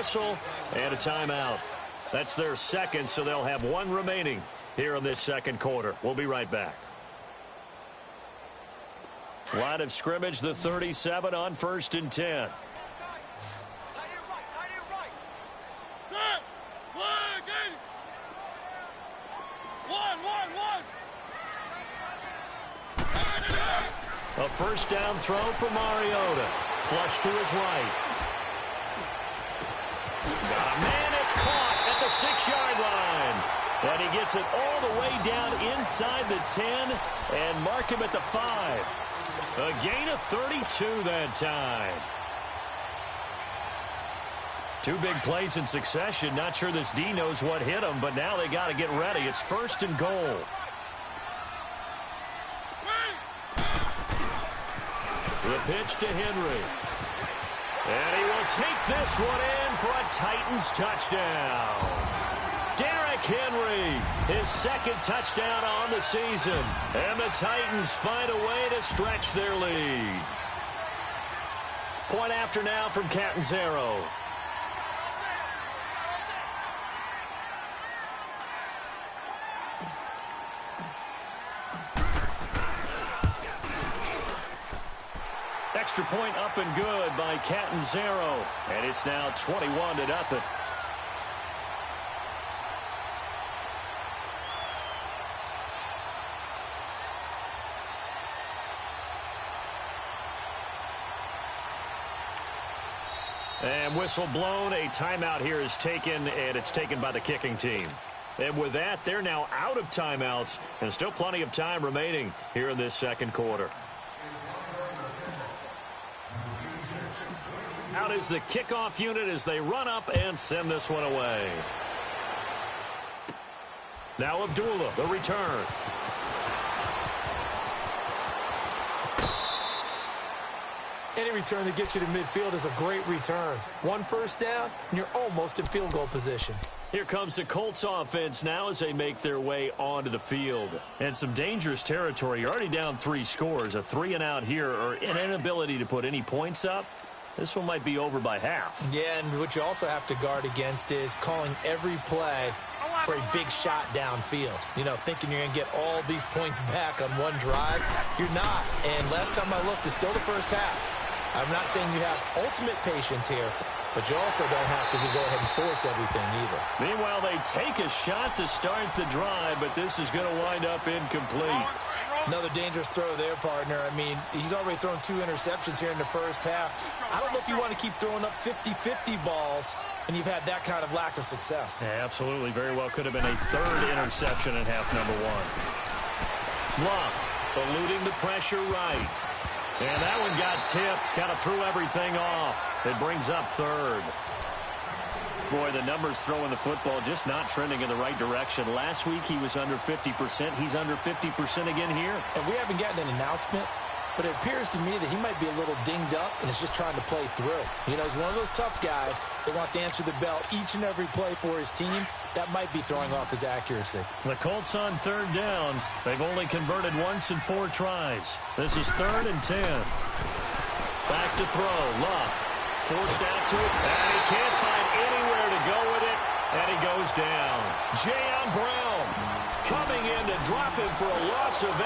whistle and a timeout. That's their second, so they'll have one remaining here in this second quarter. We'll be right back. Line of scrimmage, the 37 on 1st and 10. A first down throw for Mariota. Flush to his right. Got a man, it's caught at the 6-yard line. And he gets it all the way down inside the 10 and mark him at the 5. A gain of 32 that time. Two big plays in succession. Not sure this D knows what hit him, but now they got to get ready. It's 1st and goal. The pitch to Henry. And he will take this one in for a Titans touchdown. Derrick Henry, his second touchdown on the season. And the Titans find a way to stretch their lead. Point after now from Catanzaro. Extra point up and good by Catanzaro. And it's now 21-0. And whistle blown. A timeout here is taken, and it's taken by the kicking team. And with that, they're now out of timeouts, and still plenty of time remaining here in this second quarter. Out is the kickoff unit as they run up and send this one away. Now Abdullah, the return. Any return that gets you to midfield is a great return. One first down, and you're almost in field goal position. Here comes the Colts offense now as they make their way onto the field. And some dangerous territory. You're already down 3 scores. A 3-and-out here, or an inability to put any points up. This one might be over by half. Yeah, and what you also have to guard against is calling every play for a big shot downfield. You know, thinking you're going to get all these points back on one drive. You're not. And last time I looked, it's still the first half. I'm not saying you have ultimate patience here, but you also don't have to go ahead and force everything either. Meanwhile, they take a shot to start the drive, but this is going to wind up incomplete. Another dangerous throw there, partner. I mean, he's already thrown 2 interceptions here in the first half. I don't know if you want to keep throwing up 50-50 balls, and you've had that kind of lack of success. Yeah, absolutely. Very well could have been a 3rd interception in half number 1. Love eluding the pressure right. And that one got tipped, kind of threw everything off. It brings up 3rd. Boy, the numbers throwing the football just not trending in the right direction. Last week he was under 50%. He's under 50% again here. And we haven't gotten an announcement, but it appears to me that he might be a little dinged up and is just trying to play through. You know, he's one of those tough guys that wants to answer the bell each and every play for his team. That might be throwing off his accuracy. The Colts on 3rd down. They've only converted once in 4 tries. This is 3rd and 10. Back to throw. Love forced out to it, and he can't find anywhere to go with it, and he goes down. Jayon Brown coming in to drop him for a loss of 8,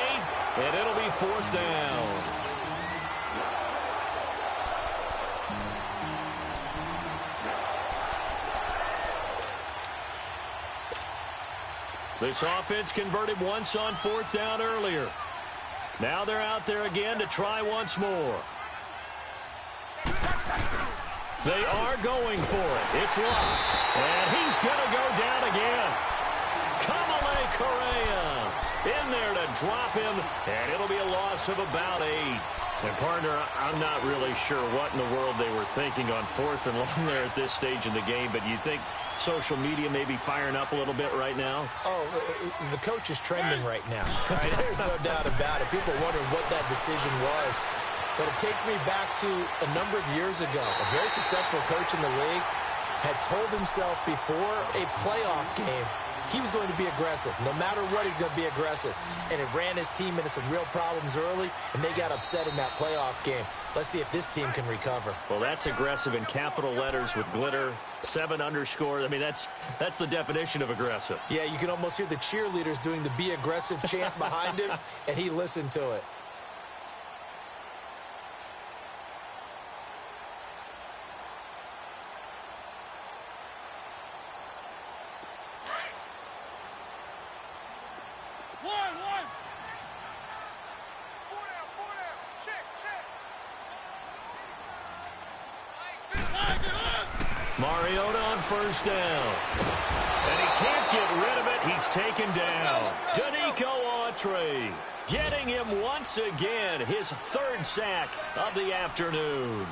and it'll be 4th down. This offense converted once on 4th down earlier. Now they're out there again to try once more. They are going for it. It's Love. And he's going to go down again. Kamale Correa in there to drop him, and it'll be a loss of about 8. And, partner, I'm not really sure what in the world they were thinking on 4th and long there at this stage in the game, but you think social media may be firing up a little bit right now? Oh, the coach is trending right now. Right? There's no doubt about it. People wondering what that decision was. But it takes me back to a number of years ago. A very successful coach in the league had told himself before a playoff game he was going to be aggressive. No matter what, he's going to be aggressive. And it ran his team into some real problems early, and they got upset in that playoff game. Let's see if this team can recover. Well, that's aggressive in capital letters with glitter, 7 underscore. I mean, that's the definition of aggressive. Yeah, you can almost hear the cheerleaders doing the "Be Aggressive" chant behind him, and he listened to it. Mariota on first down. And he can't get rid of it. He's taken down. Danico Autry getting him once again. His 3rd sack of the afternoon.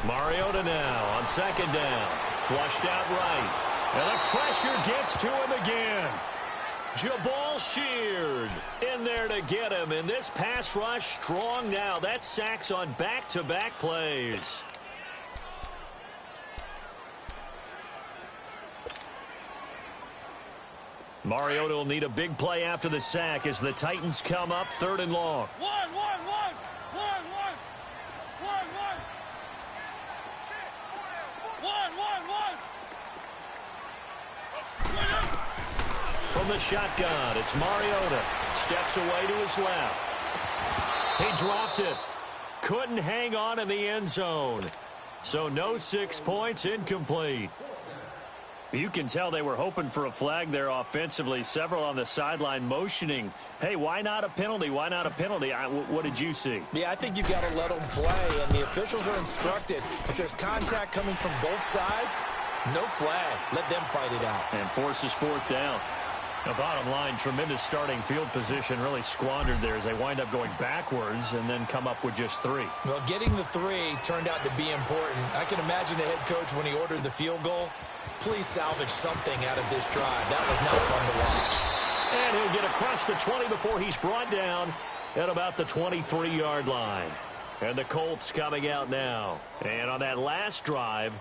Mariota now on 2nd down. Flushed out right. And the pressure gets to him again. Jabal Sheard in there to get him. And this pass rush strong now. That's sacks on back-to-back plays. Mariota will need a big play after the sack as the Titans come up 3rd and long. From the shotgun, it's Mariota. Steps away to his left. He dropped it. Couldn't hang on in the end zone. So no 6 points, incomplete. You can tell they were hoping for a flag there offensively. Several on the sideline motioning, hey, why not a penalty? Why not a penalty? What did you see? Yeah, I think you've got to let them play, and the officials are instructed. If there's contact coming from both sides, no flag. Let them fight it out. And forces 4th down. The bottom line, tremendous starting field position, really squandered there as they wind up going backwards and then come up with just 3. Well, getting the 3 turned out to be important. I can imagine the head coach when he ordered the field goal. Please salvage something out of this drive. That was not fun to watch. And he'll get across the 20 before he's brought down at about the 23-yard line. And the Colts coming out now. And on that last drive,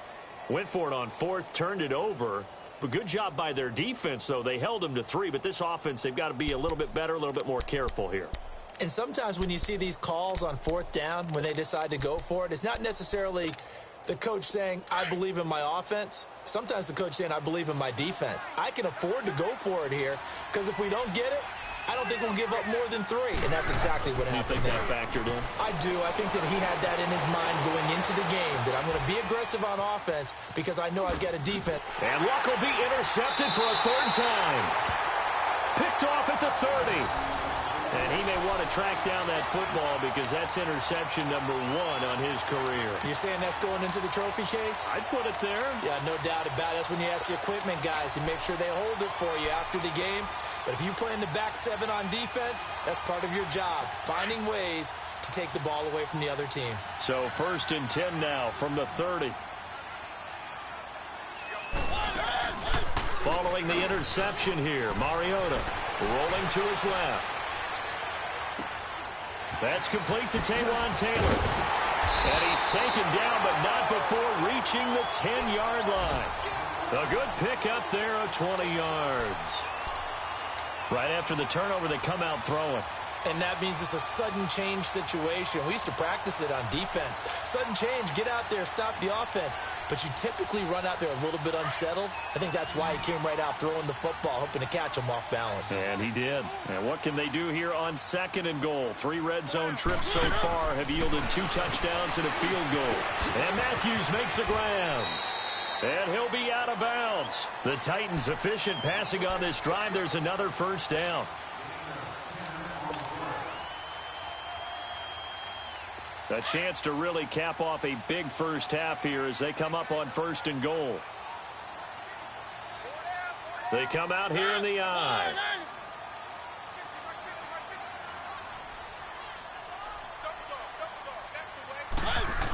went for it on 4th, turned it over. But good job by their defense, though. They held them to 3, but this offense, they've got to be a little bit better, a little bit more careful here. And sometimes when you see these calls on 4th down, when they decide to go for it, it's not necessarily the coach saying, I believe in my offense. Sometimes the coach saying, I believe in my defense. I can afford to go for it here because if we don't get it, I don't think we'll give up more than 3. And that's exactly what happened there. You think that factored in? I do. I think that he had that in his mind going into the game, that I'm going to be aggressive on offense because I know I've got a defense. And Luck will be intercepted for a 3rd time. Picked off at the 30. And he may want to track down that football because that's interception number 1 on his career. You're saying that's going into the trophy case? I'd put it there. Yeah, no doubt about it. That's when you ask the equipment guys to make sure they hold it for you after the game. But if you play in the back 7 on defense, that's part of your job, finding ways to take the ball away from the other team. So 1st and 10 now from the 30. Following the interception here, Mariota rolling to his left. That's complete to Taywan Taylor. And he's taken down, but not before reaching the 10-yard line. A good pickup there of 20 yards. Right after the turnover, they come out throwing. And that means it's a sudden change situation. We used to practice it on defense. Sudden change, get out there, stop the offense. But you typically run out there a little bit unsettled. I think that's why he came right out throwing the football, hoping to catch him off balance. And he did. And what can they do here on 2nd and goal? 3 red zone trips so far have yielded 2 touchdowns and a field goal. And Matthews makes the grab. And he'll be out of bounds. The Titans efficient passing on this drive. There's another 1st down. A chance to really cap off a big first half here as they come up on 1st and goal. They come out here in the eye.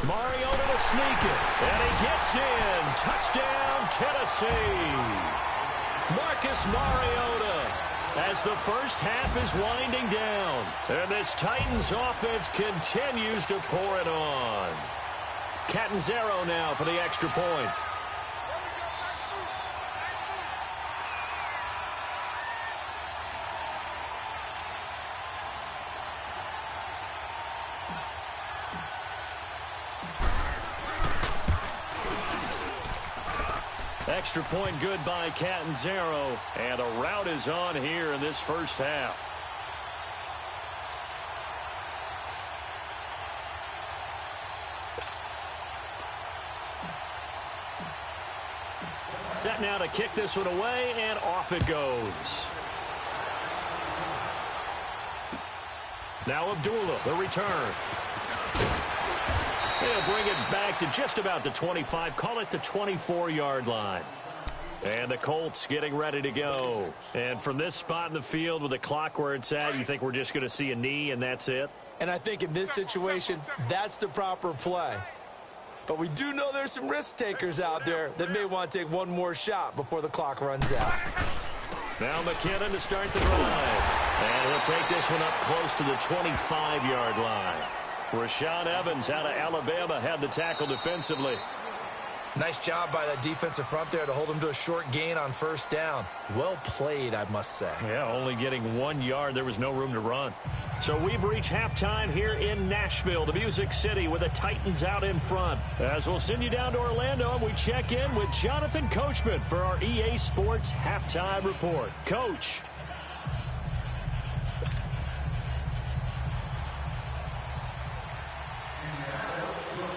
Mariota to sneak it. And he gets in. Touchdown, Tennessee. Marcus Mariota as the first half is winding down. And this Titans offense continues to pour it on. Catanzaro now for the extra point. Extra point good by Catanzaro. And a rout is on here in this first half. Set now to kick this one away, and off it goes. Now Abdullah, the return. He'll bring it back to just about the 25, call it the 24-yard line. And the Colts getting ready to go. And from this spot in the field with the clock where it's at, you think we're just going to see a knee and that's it? And I think in this situation, that's the proper play. But we do know there's some risk takers out there that may want to take one more shot before the clock runs out. Now McKinnon to start the drive. And he'll take this one up close to the 25-yard line. Rashaan Evans out of Alabama had the tackle defensively. Nice job by that defensive front there to hold him to a short gain on first down. Well played, I must say. Yeah, only getting 1 yard. There was no room to run. So we've reached halftime here in Nashville, the Music City, with the Titans out in front. As we'll send you down to Orlando, and we check in with Jonathan Coachman for our EA Sports Halftime Report. Coach.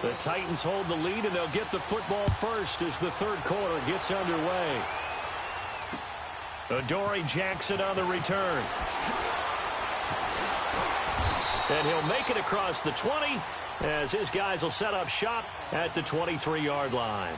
The Titans hold the lead, and they'll get the football first as the third quarter gets underway. Adoree Jackson on the return. And he'll make it across the 20 as his guys will set up shop at the 23-yard line.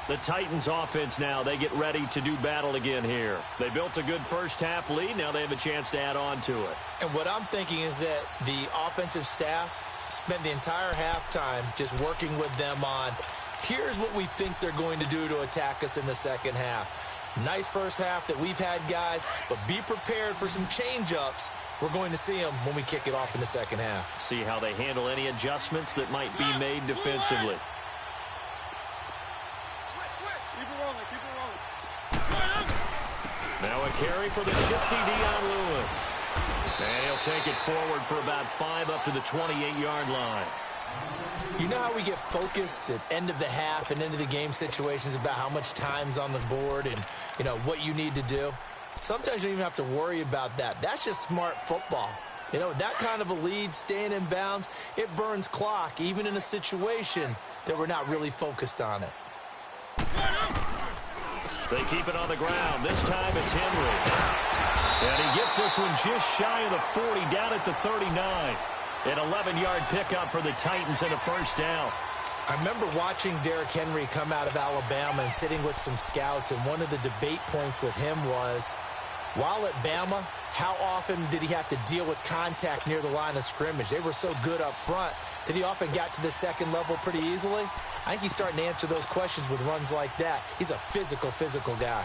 The Titans offense now, they get ready to do battle again here. They built a good first half lead. Now they have a chance to add on to it. And what I'm thinking is that the offensive staff spent the entire halftime just working with them on, here's what we think they're going to do to attack us in the second half. Nice first half that we've had, guys, but be prepared for some change-ups. We're going to see them when we kick it off in the second half. See how they handle any adjustments that might be made defensively. Now a carry for the shifty Dion Lewis. And he'll take it forward for about 5 up to the 28-yard line. You know how we get focused at end of the half and end of the game situations about how much time's on the board and, you know, what you need to do? Sometimes you don't even have to worry about that. That's just smart football. You know, that kind of a lead, staying in bounds, it burns clock, even in a situation that we're not really focused on it. They keep it on the ground. This time it's Henry. And he gets this one just shy of the 40, down at the 39. An 11-yard pickup for the Titans and a first down. I remember watching Derrick Henry come out of Alabama and sitting with some scouts, and one of the debate points with him was, while at Bama, how often did he have to deal with contact near the line of scrimmage? They were so good up front that he often got to the second level pretty easily. I think he's starting to answer those questions with runs like that. He's a physical guy.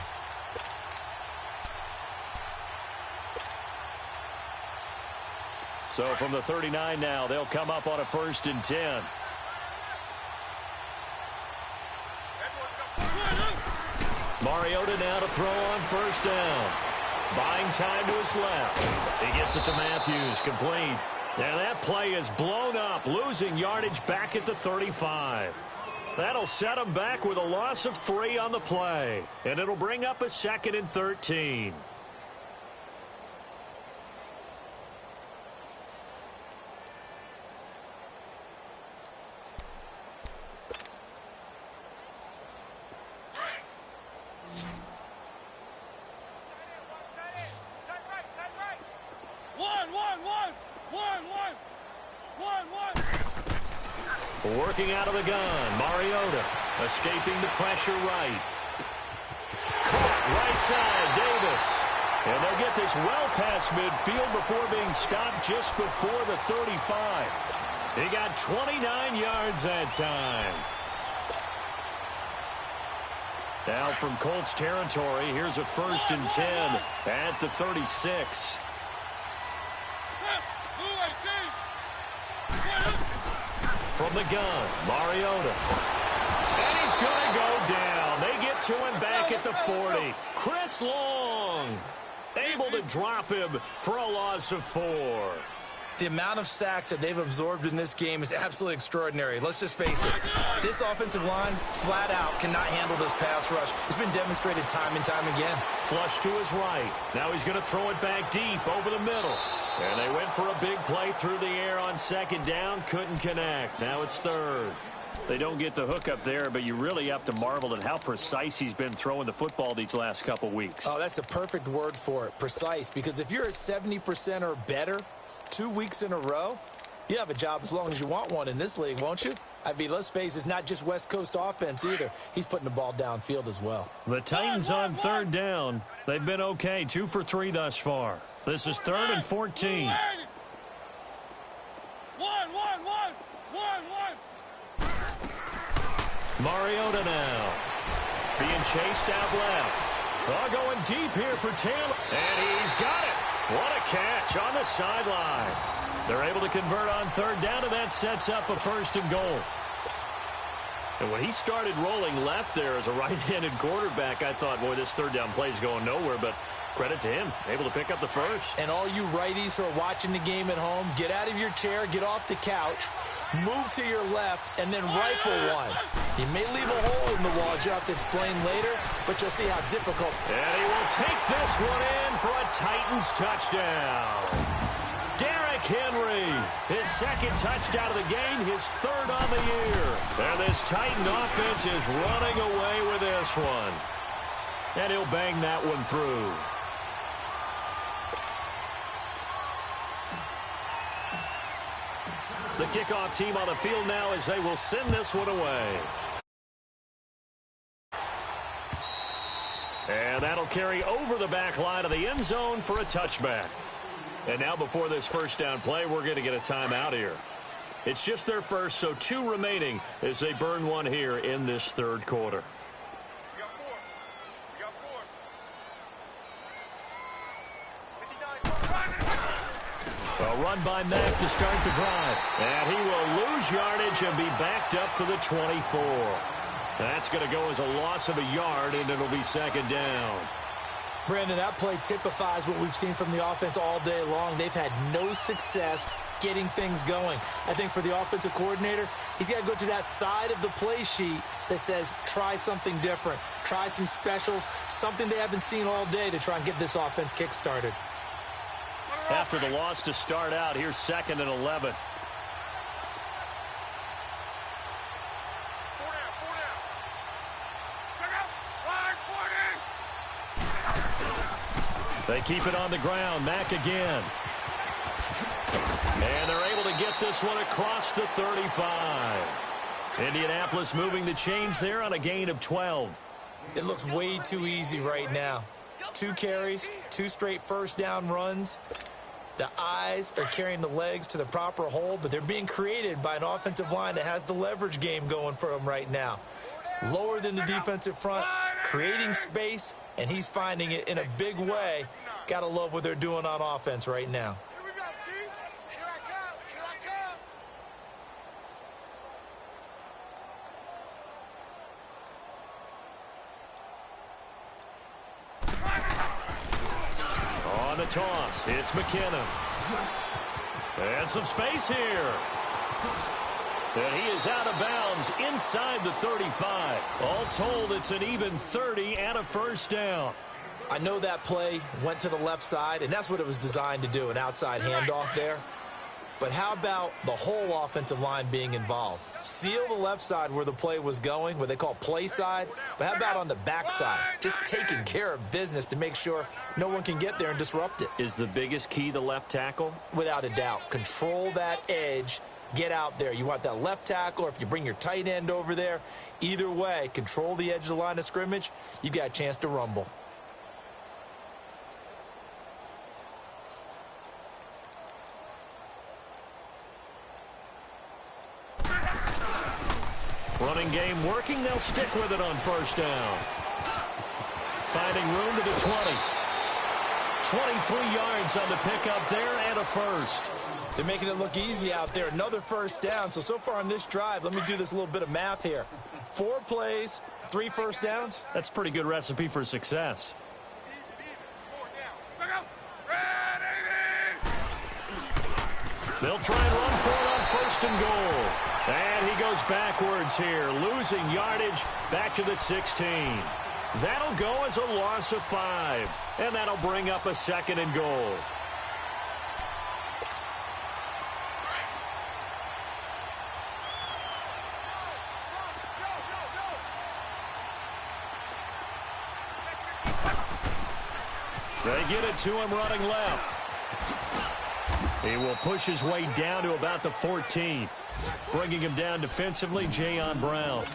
So from the 39 now, they'll come up on a 1st and 10. Mariota now to throw on first down. Buying time to his left. He gets it to Matthews, complete. And that play is blown up, losing yardage back at the 35. That'll set him back with a loss of 3 on the play. And it'll bring up a 2nd and 13. Working out of the gun, Mariota escaping the pressure right. Caught right side, Davis. And they'll get this well past midfield before being stopped just before the 35. He got 29 yards that time. Now from Colts territory, here's a 1st and 10 at the 36. From the gun, Mariota. And he's going to go down. They get to him back at the 40. Chris Long able to drop him for a loss of 4. The amount of sacks that they've absorbed in this game is absolutely extraordinary. Let's just face it. This offensive line, flat out, cannot handle this pass rush. It's been demonstrated time and time again. Flush to his right. Now he's going to throw it back deep over the middle. And they went for a big play through the air on second down. Couldn't connect. Now it's third. They don't get the hook up there, but you really have to marvel at how precise he's been throwing the football these last couple weeks. Oh, that's the perfect word for it, precise. Because if you're at 70% or better 2 weeks in a row, you have a job as long as you want one in this league, won't you? I mean, let's face it, it's not just West Coast offense either. He's putting the ball downfield as well. The Titans on third down. They've been okay, 2 for 3 thus far. This is 3rd and 14. Mariota now. Being chased out left. Oh, going deep here for Taylor. And he's got it. What a catch on the sideline. They're able to convert on third down, and that sets up a 1st and goal. And when he started rolling left there as a right-handed quarterback, I thought, boy, this third down play is going nowhere, but credit to him, able to pick up the 1st. And all you righties who are watching the game at home, get out of your chair, get off the couch, move to your left, and then rifle one. You may leave a hole in the wall, as you have to explain later, but you'll see how difficult. And he will take this one in for a Titans touchdown. Derrick Henry, his 2nd touchdown of the game, his 3rd on the year. And this Titan offense is running away with this one. And he'll bang that one through. The kickoff team on the field now as they will send this one away. And that'll carry over the back line of the end zone for a touchback. And now before this 1st down play, we're going to get a timeout here. It's just their first, so 2 remaining as they burn one here in this 3rd quarter. A run by Mack to start the drive. And he will lose yardage and be backed up to the 24. That's going to go as a loss of a yard, and it'll be 2nd down. Brandon, that play typifies what we've seen from the offense all day long. They've had no success getting things going. I think for the offensive coordinator, he's got to go to that side of the play sheet that says try something different, try some specials, something they haven't seen all day to try and get this offense kick-started. After the loss to start out, here's 2nd and 11. They keep it on the ground. Mack again. And they're able to get this one across the 35. Indianapolis moving the chains there on a gain of 12. It looks way too easy right now. 2 carries, 2 straight 1st down runs. The eyes are carrying the legs to the proper hole, but they're being created by an offensive line that has the leverage game going for them right now. Lower than the defensive front, creating space, and he's finding it in a big way. Got to love what they're doing on offense right now. On the toss, it's McKinnon. And some space here. And he is out of bounds inside the 35. All told, it's an even 30 and a 1st down. I know that play went to the left side, and that's what it was designed to do, an outside handoff there. But how about the whole offensive line being involved? Seal the left side where the play was going, what they call play side. But how about on the back side? Just taking care of business to make sure no one can get there and disrupt it. Is the biggest key the left tackle? Without a doubt. Control that edge. Get out there. You want that left tackle, or if you bring your tight end over there, either way, control the edge of the line of scrimmage. You've got a chance to rumble. Running game working. They'll stick with it on 1st down. Finding room to the 20. 23 yards on the pickup there and a 1st. They're making it look easy out there. Another 1st down. So far on this drive, let me do this little bit of math here. 4 plays, 3 1st downs. That's a pretty good recipe for success. They'll try and run for it on first and goal. And he goes backwards here, losing yardage back to the 16. That'll go as a loss of 5. And that'll bring up a second and goal. They get it to him running left. He will push his way down to about the 14. Bringing him down defensively, Jayon Brown.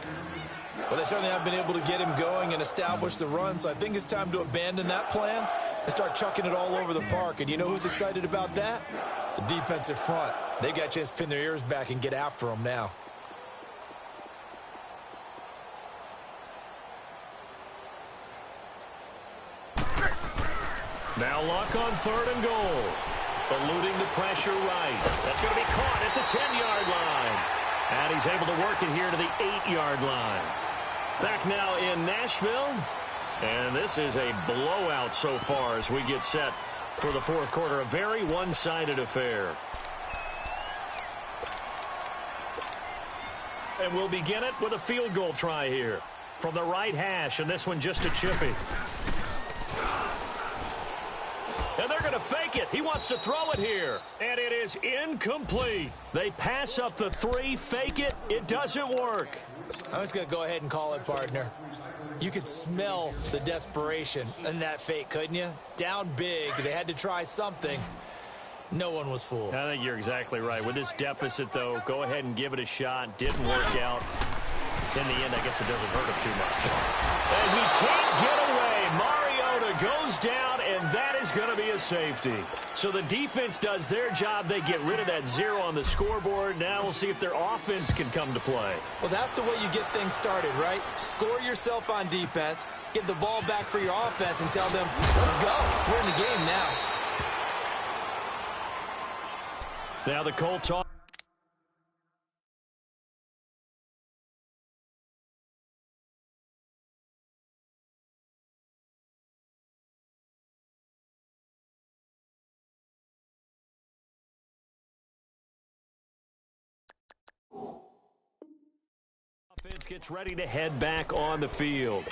Well, they certainly have been able to get him going and establish the run, so I think it's time to abandon that plan and start chucking it all over the park. And you know who's excited about that? The defensive front. They got a chance to pin their ears back and get after him now. Now Luck on third and goal. Eluding the pressure right. That's going to be caught at the 10-yard line. And he's able to work it here to the 8-yard line. Back now in Nashville. And this is a blowout so far as we get set for the fourth quarter. A very one-sided affair. And we'll begin it with a field goal try here. From the right hash, and this one just a chippy. And they're going to fake it. He wants to throw it here. And it is incomplete. They pass up the 3, fake it. It doesn't work. I'm just going to go ahead and call it, partner. You could smell the desperation in that fake, couldn't you? Down big. They had to try something. No one was fooled. I think you're exactly right. With this deficit, though, go ahead and give it a shot. Didn't work out. In the end, I guess it doesn't hurt him too much. And he can't get away. Mariota goes down, and that is going to be a safety. So the defense does their job. They get rid of that 0 on the scoreboard. Now we'll see if their offense can come to play. Well, that's the way you get things started, right? Score yourself on defense, get the ball back for your offense, and tell them, let's go. We're in the game now. Now the Colts are. Offense gets ready to head back on the field.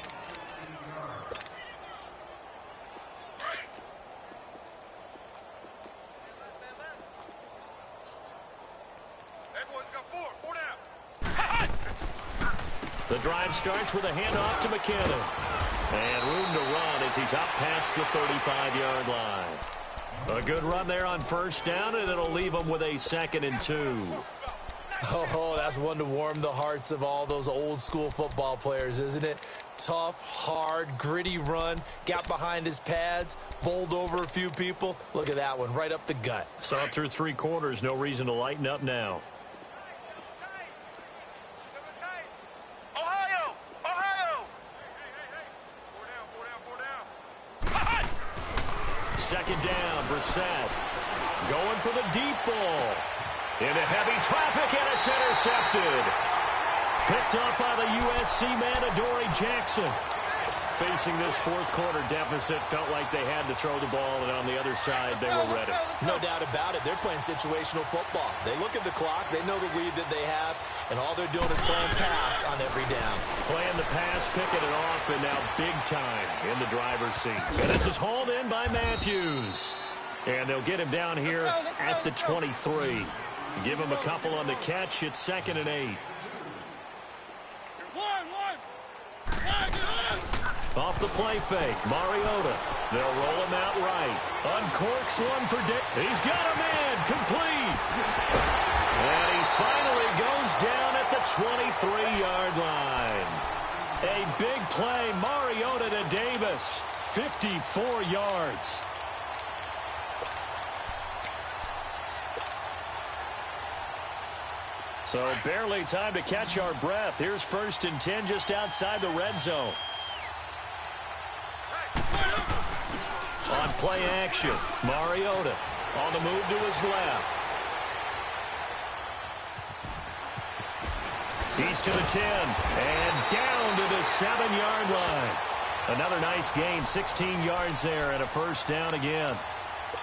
The drive starts with a handoff to McKinnon. And room to run as he's up past the 35-yard line. A good run there on first down, and it'll leave him with a 2nd and 2. Oh, that's one to warm the hearts of all those old-school football players, isn't it? Tough, hard, gritty run, got behind his pads, bowled over a few people. Look at that one, right up the gut. Saw it through 3 quarters, no reason to lighten up now. Second down, Brissett going for the deep ball. Into heavy traffic, and it's intercepted. Picked up by the USC man, Adoree Jackson. Facing this fourth quarter deficit, felt like they had to throw the ball, and on the other side, they were ready. No doubt about it. They're playing situational football. They look at the clock, they know the lead that they have, and all they're doing is playing pass on every down. Playing the pass, picking it off, and now big time in the driver's seat. And this is hauled in by Matthews. And they'll get him down here at the 23. Give him a couple on the catch. It's 2nd and 8. Off the play fake, Mariota. They'll roll him out right. Uncorks one for Dick. He's got a man complete. And he finally goes down at the 23-yard line. A big play, Mariota to Davis. 54 yards. So barely time to catch our breath. Here's 1st and 10 just outside the red zone. On play action, Mariota on the move to his left. He's to the 10 and down to the 7-yard line. Another nice gain, 16 yards there and a first down again.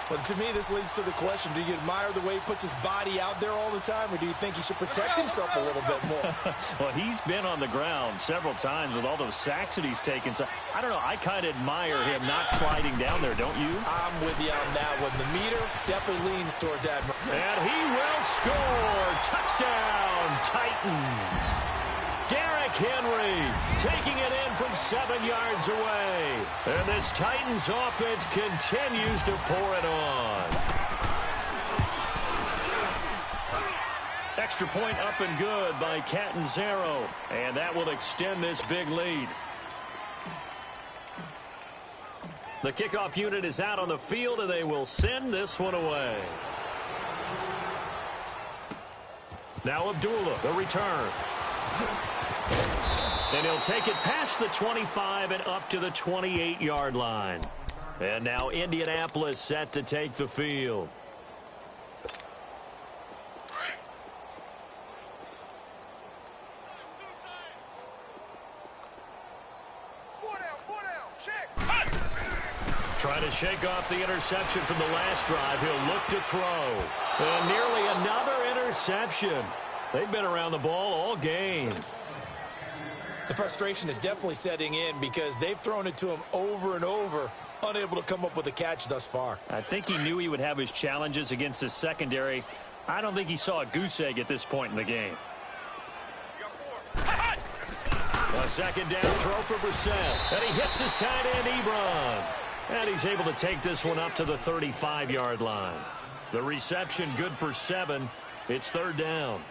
Well, to me, this leads to the question, do you admire the way he puts his body out there all the time, or do you think he should protect himself a little bit more? Well, he's been on the ground several times with all those sacks that he's taken. So, I don't know, I kind of admire him not sliding down there, don't you? I'm with you on that one. The meter definitely leans towards admiration. And he will score. Touchdown, Titans. Derrick Henry taking it in from 7 yards away. And this Titans offense continues to pour it on. Extra point up and good by Catanzaro. And that will extend this big lead. The kickoff unit is out on the field, and they will send this one away. Now Abdullah, the return. And he'll take it past the 25 and up to the 28-yard line. And now Indianapolis set to take the field. Trying to shake off the interception from the last drive. He'll look to throw. And nearly another interception. They've been around the ball all game. The frustration is definitely setting in because they've thrown it to him over and over, unable to come up with a catch thus far. I think he knew he would have his challenges against his secondary. I don't think he saw a goose egg at this point in the game. A second down throw for Brissett. And he hits his tight end, Ebron. And he's able to take this one up to the 35-yard line. The reception good for 7. It's third down.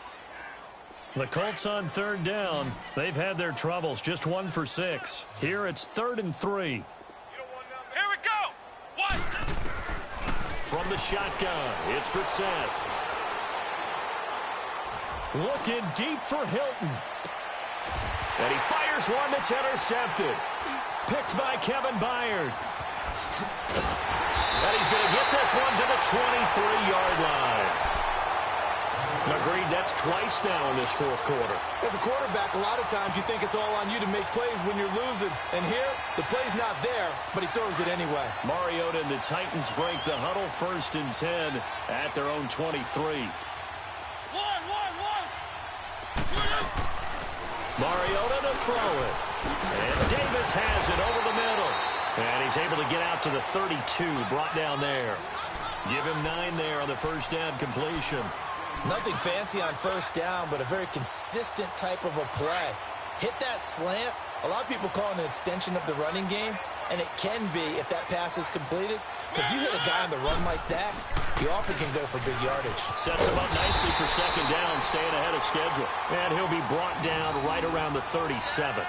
The Colts on third down. They've had their troubles. Just 1 for 6. Here it's 3rd and 3. Here we go. What? From the shotgun, it's Brissett. Looking deep for Hilton. And he fires one that's intercepted. Picked by Kevin Byard. And he's going to get this one to the 23-yard line. Agreed, that's twice now in this fourth quarter. As a quarterback, a lot of times you think it's all on you to make plays when you're losing. And here, the play's not there, but he throws it anyway. Mariota and the Titans break the huddle, 1st and 10 at their own 23. Mariota to throw it. And Davis has it over the middle. And he's able to get out to the 32, brought down there. Give him 9 there on the first down completion. Nothing fancy on first down, but a very consistent type of a play. Hit that slant. A lot of people call it an extension of the running game, and it can be if that pass is completed. Because you hit a guy on the run like that, you often can go for big yardage. Sets him up nicely for second down, staying ahead of schedule. And he'll be brought down right around the 37.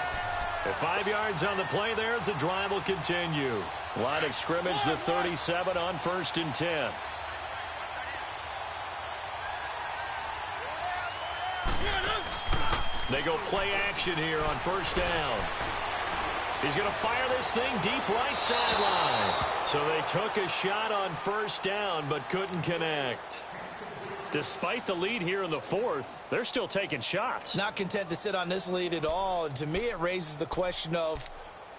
At 5 yards on the play there as the drive will continue. Line of scrimmage, the 37 on 1st and 10. They go play action here on first down. He's going to fire this thing deep right sideline. So they took a shot on first down but couldn't connect. Despite the lead here in the fourth, they're still taking shots. Not content to sit on this lead at all. And to me, it raises the question of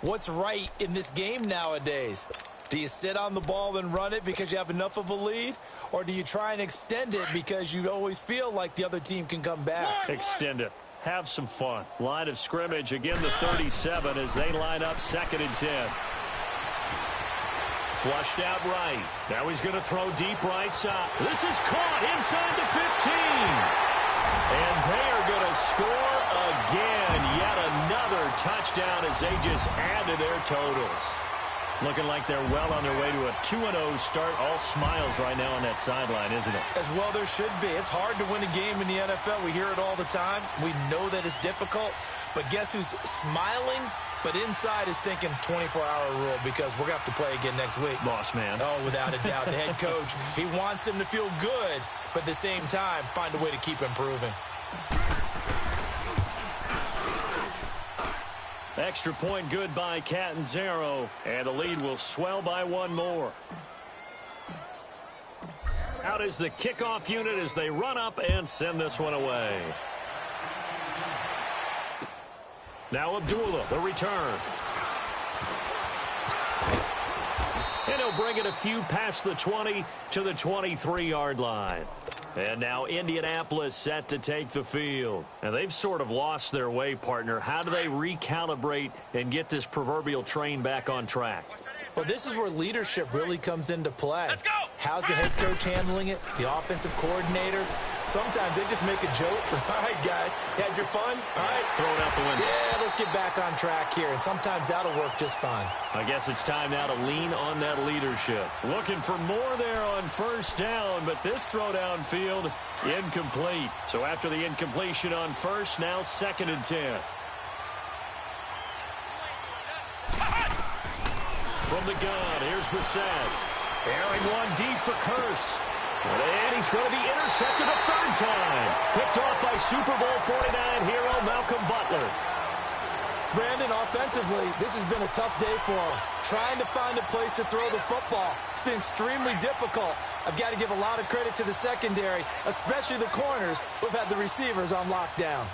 what's right in this game nowadays. Do you sit on the ball and run it because you have enough of a lead? Or do you try and extend it because you always feel like the other team can come back? Extend it. Have some fun. Line of scrimmage, again the 37 as they line up 2nd and 10. Flushed out right. Now he's going to throw deep right side. This is caught inside the 15. And they are going to score again. Yet another touchdown as they just add to their totals. Looking like they're well on their way to a 2-0 start. All smiles right now on that sideline, isn't it? As well there should be. It's hard to win a game in the NFL. We hear it all the time. We know that it's difficult. But guess who's smiling? But inside is thinking 24-hour rule because we're going to have to play again next week. Boss man. Oh, without a doubt. The head coach, he wants them to feel good, but at the same time, find a way to keep improving. Extra point good by Catanzaro, and the lead will swell by 1 more. Out is the kickoff unit as they run up and send this one away. Now Abdullah, the return. And he'll bring it a few past the 20 to the 23-yard line. And now Indianapolis set to take the field. And they've sort of lost their way, partner. How do they recalibrate and get this proverbial train back on track? Well, this is where leadership really comes into play. How's the head coach handling it? The offensive coordinator? Sometimes they just make a joke. All right, guys, had your fun? All right. Throw it out the window. Yeah, let's get back on track here. And sometimes that'll work just fine. I guess it's time now to lean on that leadership. Looking for more there on first down, but this throw downfield incomplete. So after the incompletion on first, now 2nd and 10. From the gun, here's Bissett. Airing one deep for Curse. And he's going to be intercepted a 3rd time. Picked off by Super Bowl 49 hero Malcolm Butler. Brandon, offensively, this has been a tough day for him. Trying to find a place to throw the football. It's been extremely difficult. I've got to give a lot of credit to the secondary, especially the corners who've had the receivers on lockdown.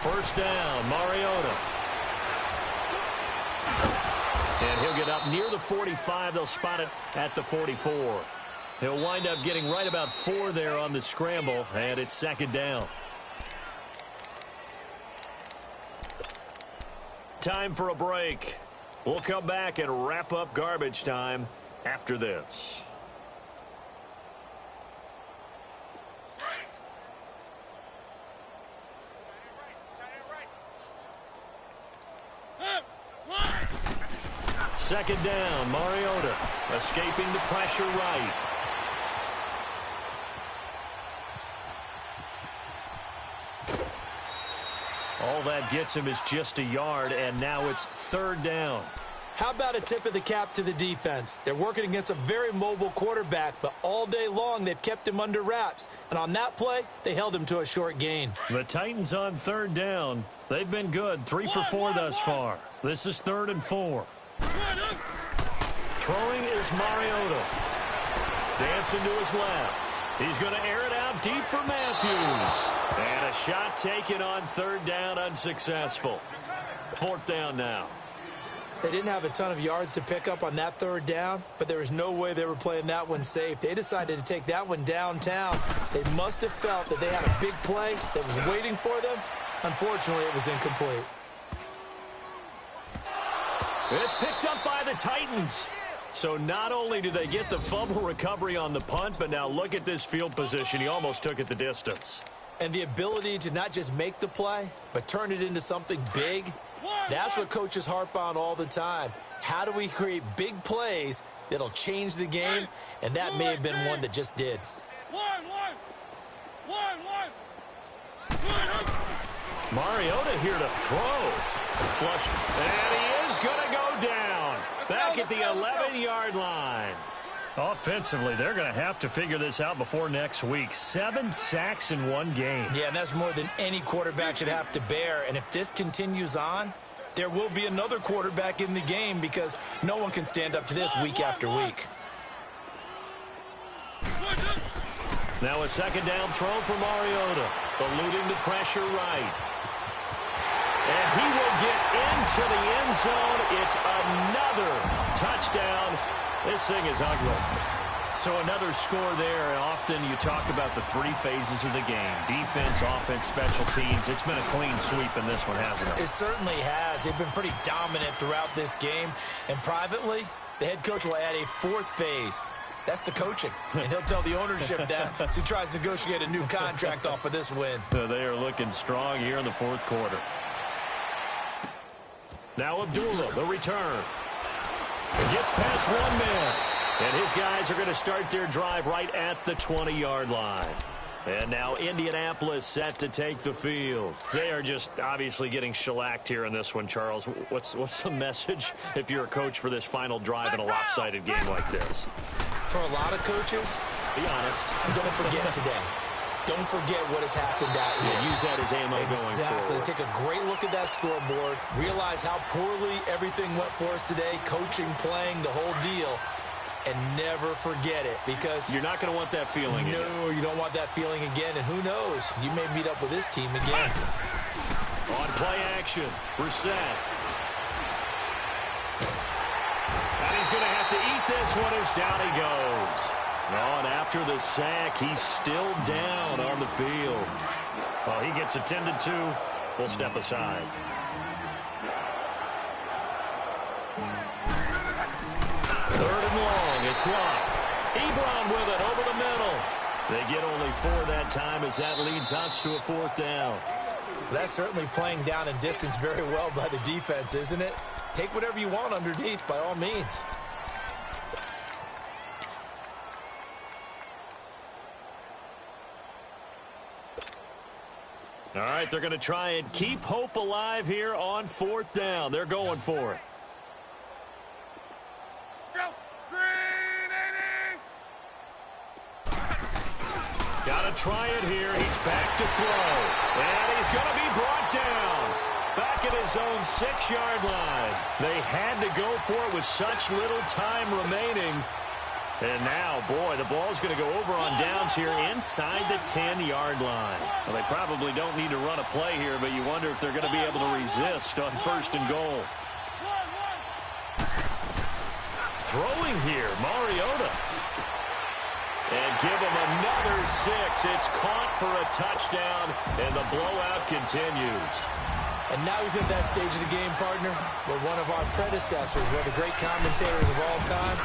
First down, Mariota. And he'll get up near the 45. They'll spot it at the 44. He'll wind up getting right about 4 there on the scramble, and it's 2nd down. Time for a break. We'll come back and wrap up garbage time after this. Second down, Mariota escaping the pressure right. All that gets him is just a yard, and now it's 3rd down. How about a tip of the cap to the defense? They're working against a very mobile quarterback, but all day long they've kept him under wraps. And on that play, they held him to a short gain. The Titans on 3rd down. They've been good, 3 for 4 thus far. This is 3rd and 4. Throwing is Mariota. Dancing to his left. He's going to air it out deep for Matthews. And a shot taken on 3rd down, unsuccessful. 4th down now. They didn't have a ton of yards to pick up on that 3rd down, but there was no way they were playing that one safe. They decided to take that one downtown. They must have felt that they had a big play that was waiting for them. Unfortunately, it was incomplete. It's picked up by the Titans. So not only do they get the fumble recovery on the punt, but now look at this field position. He almost took it the distance. And the ability to not just make the play, but turn it into something big, that's what coaches harp on all the time. How do we create big plays that'll change the game? And that may have been one that just did. Mariota here to throw. Flush. And he is going to go down. Back at the 11-yard line. Offensively, they're going to have to figure this out before next week. 7 sacks in one game. Yeah, and that's more than any quarterback should have to bear. And if this continues on, there will be another quarterback in the game because no one can stand up to this week after week. Now a 2nd down throw for Mariota. Eluding the pressure right. And he will get into the end zone. It's another touchdown. This thing is ugly. So another score there, and often you talk about the 3 phases of the game. Defense, offense, special teams. It's been a clean sweep in this one, hasn't it? It certainly has. They've been pretty dominant throughout this game. And privately, the head coach will add a 4th phase. That's the coaching. And he'll tell the ownership that as he tries to negotiate a new contract off of this win. They are looking strong here in the 4th quarter. Now Abdullah, the return. Gets past 1 man. And his guys are going to start their drive right at the 20-yard line. And now Indianapolis set to take the field. They are just obviously getting shellacked here in this one, Charles. What's the message if you're a coach for this final drive in a lopsided game like this? For a lot of coaches, be honest. Don't forget today. Don't forget what has happened out here. Yeah, use that as ammo going Exactly. forward. Take a great look at that scoreboard. Realize how poorly everything went for us today. Coaching, playing, the whole deal. and never forget it, because you're not going to want that feeling again. No, you don't want that feeling again, and who knows? You may meet up with this team again. On play action, Brissett. And he's going to have to eat this one as down he goes. Oh, and after the sack, he's still down on the field. Well, he gets attended to. We'll step aside. Third and long, it's locked. Ebron with it over the middle. They get only 4 that time as that leads us to a 4th down. That's certainly playing down and distance very well by the defense, isn't it? Take whatever you want underneath, by all means. All right, they're going to try and keep hope alive here on 4th down. They're going for it. Go! Green 80! Got to try it here. He's back to throw. And he's going to be brought down. Back at his own 6-yard line. They had to go for it with such little time remaining. And now, boy, the ball's going to go over on downs here inside the 10-yard line. Well, they probably don't need to run a play here, but you wonder if they're going to be able to resist on 1st and goal. Throwing here, Mariota. And give him another 6. It's caught for a touchdown, and the blowout continues. And now we've hit that stage of the game, partner, where one of our predecessors, one of the great commentators of all time,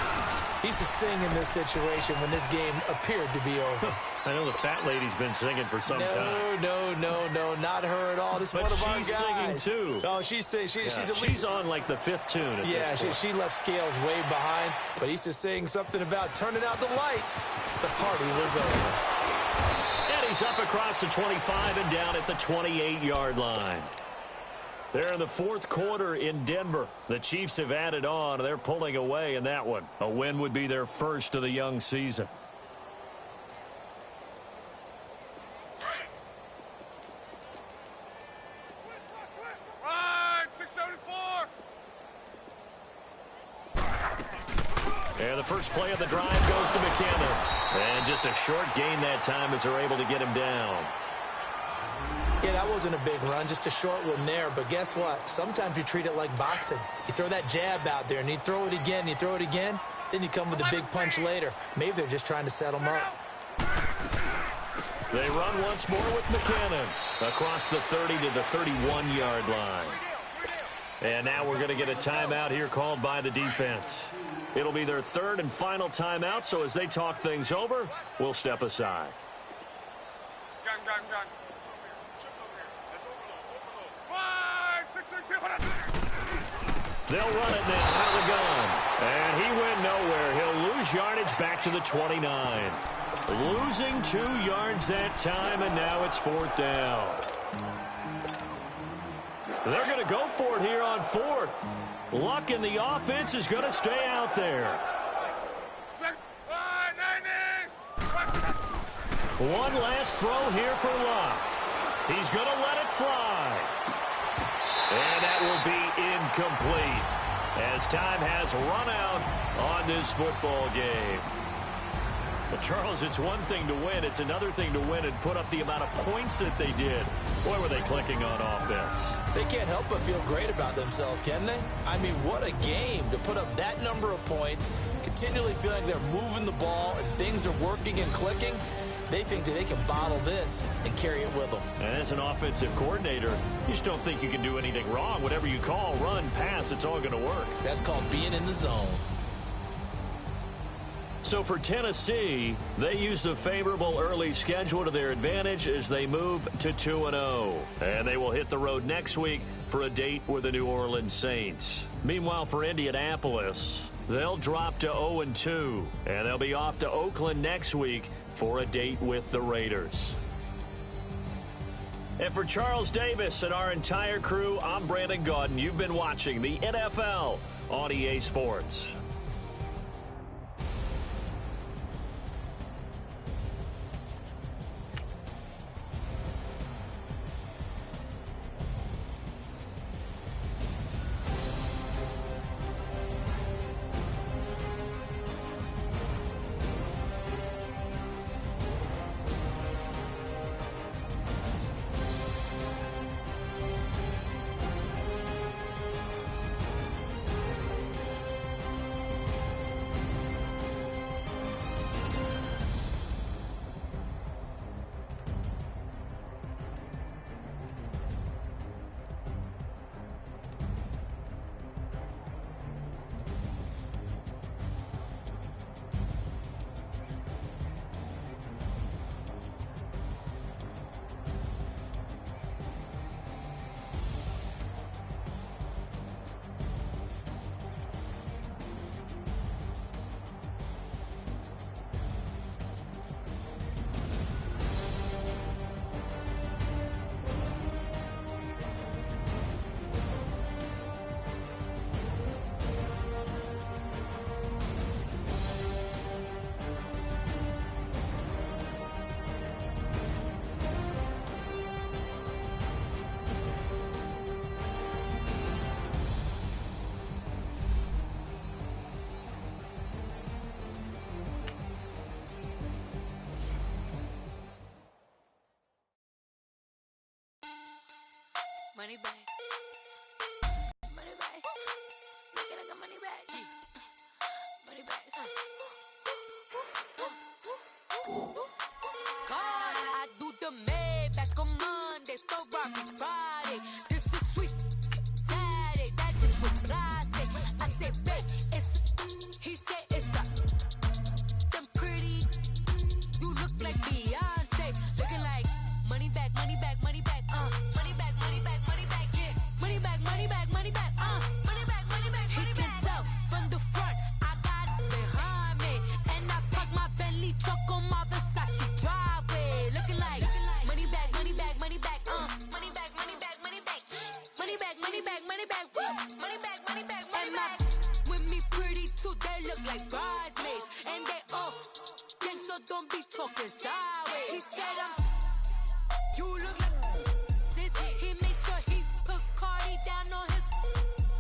he used to sing in this situation when this game appeared to be over. I know the fat lady's been singing for some time. No, not her at all. This is one of our guys. She's singing too. Oh, she's at least... She's on like the 5th tune. Yeah, she left Scales way behind, but he used to sing something about turning out the lights. The party was over. And he's up across the 25 and down at the 28-yard line. They're in the 4th quarter in Denver. The Chiefs have added on. They're pulling away in that one. A win would be their first of the young season. Right, 674! And the first play of the drive goes to McKinnon. And just a short gain that time as they're able to get him down. Yeah, that wasn't a big run, just a short one there. But guess what? Sometimes you treat it like boxing. You throw that jab out there, and you throw it again, then you come with a big punch later. Maybe they're just trying to set him up. They run once more with McKinnon across the 30 to the 31-yard line. And now we're going to get a timeout here called by the defense. It'll be their 3rd and final timeout, so as they talk things over, we'll step aside. Gun. They'll run it now out of the gun. And he went nowhere. He'll lose yardage back to the 29. Losing 2 yards that time, and now it's 4th down. They're going to go for it here on 4th. Luck in the offense is going to stay out there. One last throw here for Luck. He's going to let it fly. And that will be incomplete as time has run out on this football game. Well, Charles, it's one thing to win. It's another thing to win and put up the amount of points that they did. Boy, were they clicking on offense. They can't help but feel great about themselves, can they? I mean, what a game to put up that number of points, continually feel like they're moving the ball and things are working and clicking. They think that they can bottle this and carry it with them. And as an offensive coordinator, you just don't think you can do anything wrong. Whatever you call, run, pass, it's all going to work. That's called being in the zone. So for Tennessee, they used a favorable early schedule to their advantage as they move to 2-0. And they will hit the road next week for a date with the New Orleans Saints. Meanwhile, for Indianapolis, they'll drop to 0-2. And they'll be off to Oakland next week for a date with the Raiders. And for Charles Davis and our entire crew, I'm Brandon Gaudin. You've been watching the NFL on EA Sports. Money back. Money back. Make it like a money back. Money back. God, I do the Maybach on Monday, Ferrari Friday. This is sweet Saturday, that's just what plastic. I say, babe, it's he said it's a them pretty. You look like Beyonce, looking like money back, money back, money back, money back, money back, money back, yeah. Money back, money back, money back, money back, money back, money back. He can tell from the front, I got it behind me, and I park my Bentley truck on my Versace driveway, looking like money back, money back, money back, money back, money back, money back, money back, money back, money back, woo, money back, money back, money back. With me pretty too, they look like bridesmaids, and they all think so. Don't be talking sideways. He said you look like this. He makes sure he put Cardi down on his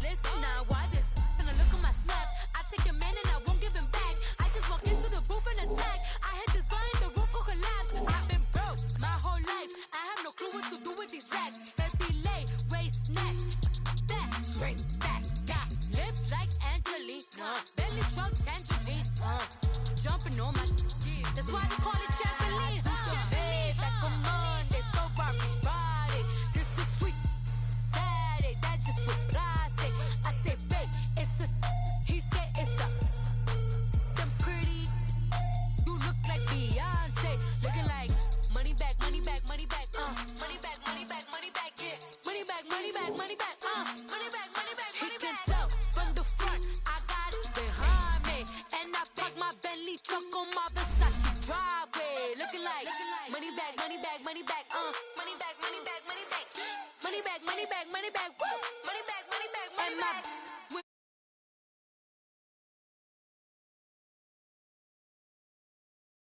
list. Now why this? When I look at my snap, I take your man and I won't give him back. I just walk into the booth and attack. I hit this button, the roof will collapse. I've been broke my whole life. I have no clue what to do with these racks. Baby lay, waist snatch, back, straight back. Got lips like Angelina, belly truck tangerine, jumping on my. That's why they call it trampoline. Back on Monday, Ferrari Friday. This is sweet Saturday, that's just with plastic. I say, babe, it's a. He said it's a. Them pretty. You look like Beyonce, looking like money back, money back, money back, money back, money back, money back, yeah. Money back, money back, money back, money back, money back. He can tell from the front, I got it behind me, and I park my Bentley truck on my Versace driveway, looking like money back,